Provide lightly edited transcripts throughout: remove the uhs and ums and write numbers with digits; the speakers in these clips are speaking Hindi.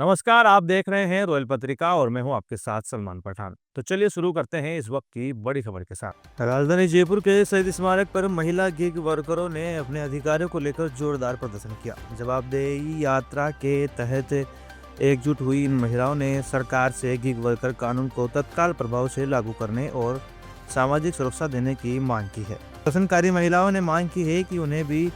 नमस्कार, आप देख रहे हैं रॉयल पत्रिका और मैं हूं आपके साथ सलमान पठान। तो चलिए शुरू करते हैं इस वक्त की बड़ी खबर के साथ। राजधानी जयपुर के शहीद स्मारक पर महिला गिग वर्करों ने अपने अधिकारों को लेकर जोरदार प्रदर्शन किया। जवाबदेही यात्रा के तहत एकजुट हुई इन महिलाओं ने सरकार से गिग वर्कर कानून को तत्काल प्रभाव से लागू करने और सामाजिक सुरक्षा देने की मांग की है। प्रदर्शनकारी महिलाओं ने मांग की है कि उन्हें भी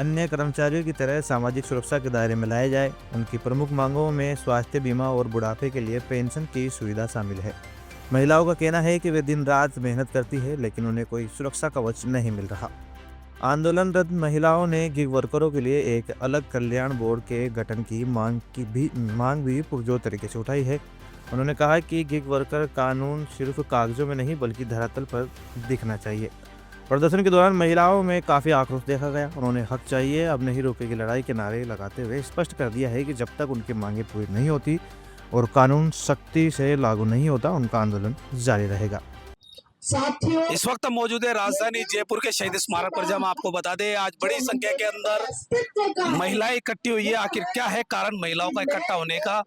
अन्य कर्मचारियों की तरह सामाजिक सुरक्षा के दायरे में लाया जाए। उनकी प्रमुख मांगों में स्वास्थ्य बीमा और बुढ़ापे के लिए पेंशन की सुविधा शामिल है। महिलाओं का कहना है कि वे दिन रात मेहनत करती है लेकिन उन्हें कोई सुरक्षा कवच नहीं मिल रहा। आंदोलनरत महिलाओं ने गिग वर्करों के लिए एक अलग कल्याण बोर्ड के गठन की मांग भी पुरजोर तरीके से उठाई है। उन्होंने कहा कि गिग वर्कर कानून सिर्फ कागजों में नहीं बल्कि धरातल पर दिखना चाहिए। प्रदर्शन के दौरान महिलाओं में काफ़ी आक्रोश देखा गया। उन्होंने हक चाहिए अब नहीं रोकेगी लड़ाई के नारे लगाते हुए स्पष्ट कर दिया है कि जब तक उनकी मांगें पूरी नहीं होती और कानून सख्ती से लागू नहीं होता उनका आंदोलन जारी रहेगा। इस वक्त मौजूद है राजधानी जयपुर के शहीद स्मारक पर। जब आपको बता दें आज बड़ी संख्या के अंदर महिलाएं इकट्ठी हुई है। आखिर क्या है कारण महिलाओं का इकट्ठा होने का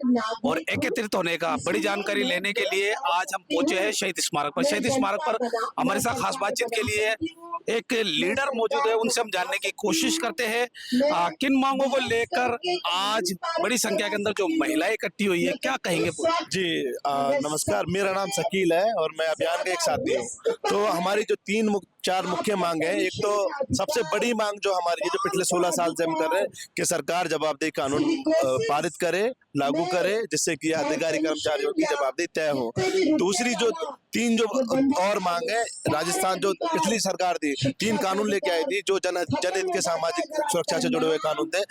और एकत्रित होने का, बड़ी जानकारी लेने के लिए आज हम पहुंचे हैं शहीद स्मारक पर। शहीद स्मारक पर हमारे साथ खास बातचीत के लिए एक लीडर मौजूद है, उनसे हम जानने की कोशिश करते हैं किन मांगों को लेकर आज बड़ी संख्या के अंदर जो महिलाएं इकट्ठी हुई है, क्या कहेंगे जी। नमस्कार, मेरा नाम शकील है और मैं अभियान का एक साथी हूँ। तो हमारी जो चार मुख्य मांग है, एक तो सबसे बड़ी मांग जो हमारी जो पिछले 16 साल से हम कर रहे हैं कि सरकार जवाबदेही कानून पारित करे, लागू करे, जिससे कि अधिकारी कर्मचारियों की जवाबदेही तय हो। दूसरी जो तीन जो और मांग है, राजस्थान जो पिछली सरकार थी 3 कानून लेके आई थी जो जनहित के सामाजिक सुरक्षा से जुड़े हुए कानून थे।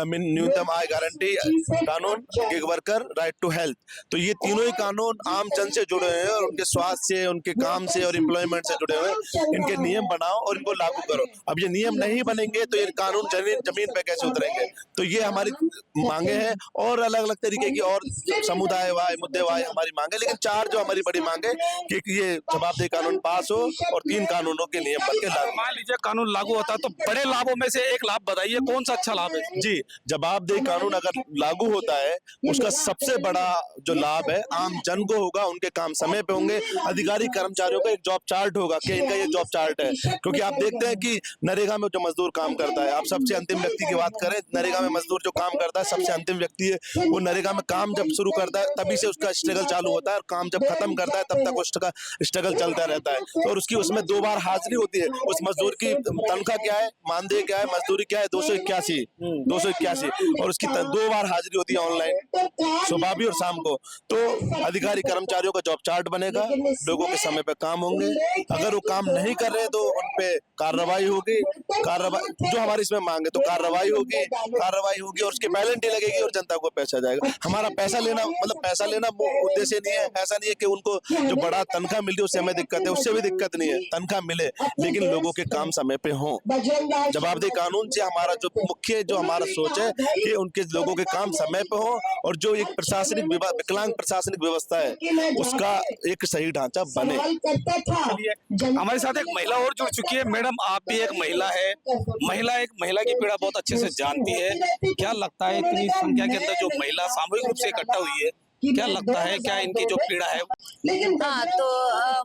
न्यूनतम आय गारंटी कानून, gig worker, right to health. तो ये तीनों ही कानून आम जन से जुड़े हुए हैं और उनके स्वास्थ्य से, उनके काम से और एम्प्लॉयमेंट से जुड़े हुए हैं। इनके नियम बनाओ और इनको लागू करो। अब ये नियम नहीं बनेंगे तो ये कानून जमीन पे कैसे उतरेंगे। तो ये हमारी मांगे हैं और अलग अलग तरीके की और समुदाय वाय मुद्दे वाय हमारी मांगे, लेकिन 4 जो हमारी बड़ी मांगे कि ये जवाबदेही कानून पास हो और 3 कानूनों के नियम बन के लागू। मान लीजिए कानून लागू होता तो बड़े लाभों में से एक लाभ बताइए, कौन सा अच्छा लाभ है? जी, जवाबदेही कानून अगर लागू होता है उसका सबसे बड़ा जो लाभ है आम जन को होगा। उनके काम समय पे होंगे। अधिकारी कर्मचारियों का एक जॉब चार्ट होगा कि इनका ये जॉब चार्ट है, क्योंकि आप देखते हैं कि नरेगा में जो मजदूर काम करता है, आप सबसे अंतिम व्यक्ति की बात करें, नरेगा में मजदूर जो काम करता है सबसे अंतिम व्यक्ति है। वो नरेगा में काम जब शुरू करता है तभी से उसका स्ट्रगल चालू होता है और काम जब खत्म करता है तब तक उसका स्ट्रगल चलता रहता है। और उसकी उसमें 2 बार हाजिरी होती है। उस मजदूर की तनख्वाह क्या है, मानदेय क्या है, मजदूरी क्या है, 281 और उसकी 2 बार हाजिरी होती है ऑनलाइन, सुबह भी और शाम को। तो अधिकारी कर्मचारियों का जॉब चार्ट बनेगा, लोगों के समय पे काम होंगे। अगर वो काम नहीं कर रहे तो उन पे कार्रवाई होगी। जो हमारी इसमें मांग है तो कार्रवाई होगी और उसकी पेनल्टी लगेगी और जनता को पैसा जाएगा। हमारा पैसा लेना मतलब पैसा लेना उद्देश्य नहीं है। ऐसा नहीं है कि उनको जो बड़ा तनख्वाह मिलती है उससे हमें दिक्कत है, उससे भी दिक्कत नहीं है। तनख्वाह मिले लेकिन लोगों के काम समय पे हो। जवाबदेही कानून से हमारा जो मुख्य जो हमारा सोच है कि उनके लोगों के काम समय पे हो और जो एक प्रशासनिक विकलांग प्रशासनिक व्यवस्था है उसका एक सही ढांचा बने। हमारे साथ एक महिला और जुड़ चुकी है। मैडम, आप भी एक महिला है। महिला की पीड़ा बहुत अच्छे से जानती है। क्या लगता है इतनी संख्या के अंदर जो महिला सामूहिक रूप से इकट्ठा हुई है, क्या लगता है क्या इनकी जो पीड़ा है? हाँ, तो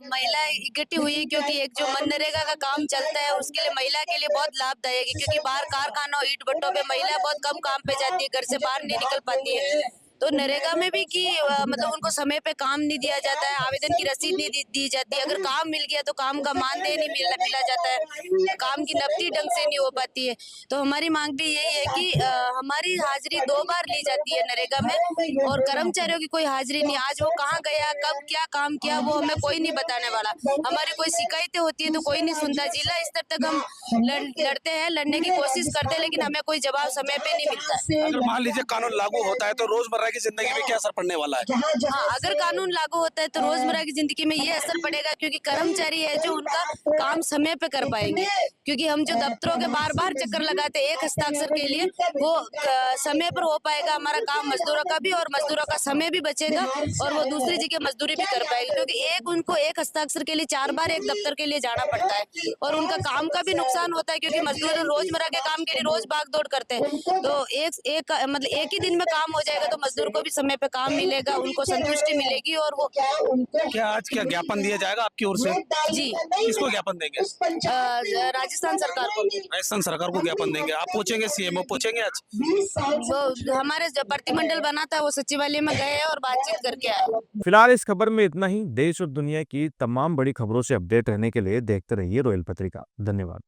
महिला इकट्ठी हुई है क्योंकि एक जो मनरेगा का काम चलता है उसके लिए महिला के लिए बहुत लाभदायक है, क्योंकि बाहर कारखानों ईंट भट्टों पे महिला बहुत कम काम पे जाती है, घर से बाहर नहीं निकल पाती है। तो नरेगा में भी कि मतलब उनको समय पे काम नहीं दिया जाता है, आवेदन की रसीद नहीं दी जाती है। अगर काम मिल गया तो काम का मानदेय नहीं मिला जाता है, काम की नकदी ढंग से नहीं हो पाती है। तो हमारी मांग भी यही है कि हमारी हाजिरी 2 बार ली जाती है नरेगा में और कर्मचारियों की कोई हाजिरी नहीं। आज वो कहाँ गया, कब क्या काम किया, वो हमें कोई नहीं बताने वाला। हमारी कोई शिकायतें होती है तो कोई नहीं सुनता। जिला स्तर तक हम लड़ते हैं, लड़ने की कोशिश करते हैं, लेकिन हमें कोई जवाब समय पे नहीं मिलता। अगर मान लीजिए कानून लागू होता है तो रोजमर्रा की जिंदगी में क्या असर पड़ने वाला है? हाँ, अगर कानून लागू होता है तो रोजमर्रा की जिंदगी में ये असर पड़ेगा, क्योंकि कर्मचारी है जो उनका काम समय पे कर पाएंगे। क्योंकि हम जो दफ्तरों के बार चक्कर लगाते हैं एक हस्ताक्षर के लिए, वो समय पर हो पाएगा हमारा काम मजदूरों का भी, और मजदूरों का समय भी बचेगा और वो दूसरी जगह मजदूरी भी कर पाएगी। क्योंकि उनको एक हस्ताक्षर के लिए 4 बार एक दफ्तर के लिए जाना पड़ता है और उनका काम का भी नुकसान होता है, क्योंकि मजदूर रोजमर्रा के काम के लिए रोज भाग दौड़ करते हैं। तो एक ही दिन में काम हो जाएगा तो मजदूर मजदूर को भी समय पे काम मिलेगा, उनको संतुष्टि मिलेगी और वो क्या आज क्या ज्ञापन दिया जाएगा आपकी ओर से? जी किसको ज्ञापन देंगे? राजस्थान सरकार को राजस्थान सरकार को ज्ञापन देंगे। आप पूछेंगे, सीएमओ पूछेंगे आज? वो हमारे जो प्रतिमंडल बना था वो सचिवालय में गए और बातचीत करके आए। फिलहाल इस खबर में इतना ही। देश और दुनिया की तमाम बड़ी खबरों से अपडेट रहने के लिए देखते रहिए रॉयल पत्रिका। धन्यवाद।